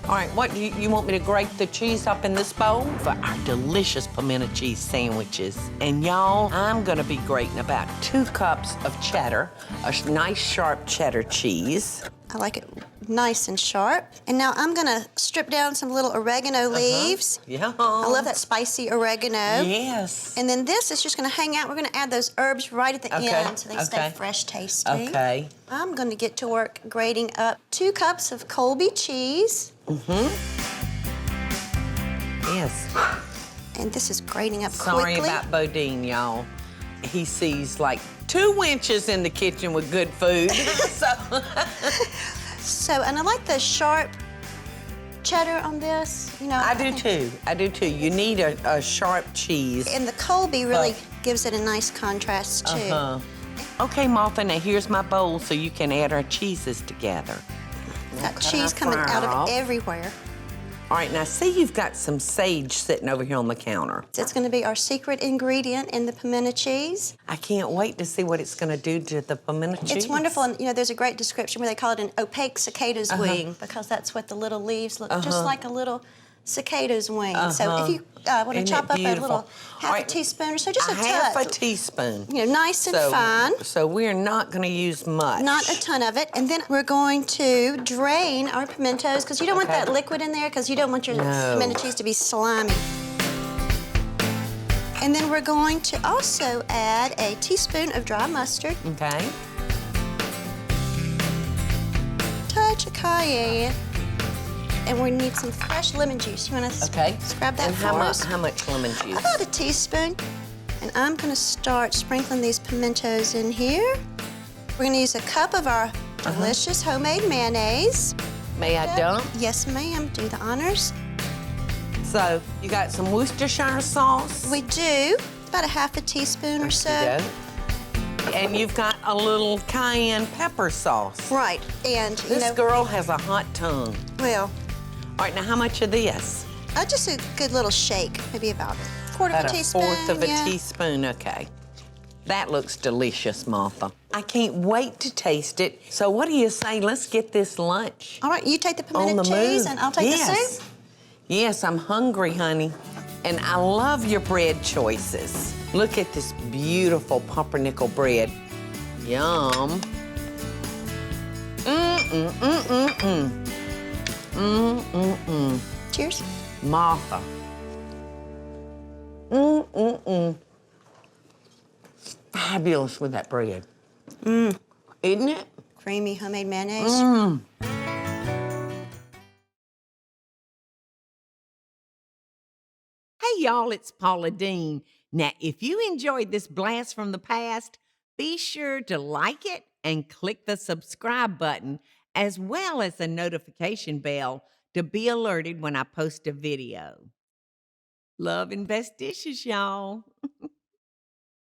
All right, what, you want me to grate the cheese up in this bowl? For our delicious pimento cheese sandwiches. And y'all, I'm gonna be grating about 2 cups of cheddar, a nice sharp cheddar cheese. I like it nice and sharp. And now I'm gonna strip down some little oregano leaves. Yeah. I love that spicy oregano. Yes. And then this is just gonna hang out. We're gonna add those herbs right at the end so they stay fresh tasting. Okay. I'm gonna get to work grating up 2 cups of Colby cheese. Yes. And this is grating up Sorry quickly. about Deen, y'all. He sees like 2 wenches in the kitchen with good food. And I like the sharp cheddar on this. You know, I do too. I do too. You need a sharp cheese. And the Colby really gives it a nice contrast too. Okay, Martha, now here's my bowl so you can add our cheeses together. Got cheese coming out of everywhere. All right, now see you've got some sage sitting over here on the counter. It's gonna be our secret ingredient in the pimento cheese. I can't wait to see what it's gonna do to the pimento cheese. It's wonderful, and you know, there's a great description where they call it an opaque cicada's wing because that's what the little leaves look just like a little cicada's wing. So if you want to chop up a little half a teaspoon or so, just a touch. Half a teaspoon. You know, nice and fine. So we're not gonna use much. Not a ton of it. And then we're going to drain our pimentos because you don't want that liquid in there because you don't want your pimento cheese to be slimy. And then we're going to also add a teaspoon of dry mustard. Okay. Touch of cayenne. And we need some fresh lemon juice. You want to scrap that for us? How much lemon juice? About a teaspoon. And I'm going to start sprinkling these pimentos in here. We're going to use a cup of our delicious homemade mayonnaise. May I dump? Yes, ma'am. Do the honors. So, you got some Worcestershire sauce? We do. About a half a teaspoon or so. And you've got a little cayenne pepper sauce. Right. And, this girl has a hot tongue. Well. All right, now how much of this? Just a good little shake, maybe about a quarter of a teaspoon. About a fourth of a teaspoon, okay. That looks delicious, Martha. I can't wait to taste it. So what do you say, let's get this lunch. All right, you take the pimento cheese and I'll take the soup? Yes, I'm hungry, honey. And I love your bread choices. Look at this beautiful pumpernickel bread. Yum. Cheers. Martha. Fabulous with that bread. Isn't it? Creamy homemade mayonnaise. Hey y'all, it's Paula Deen. Now, if you enjoyed this blast from the past, be sure to like it and click the subscribe button, as well as the notification bell to be alerted when I post a video. Love and best dishes, y'all.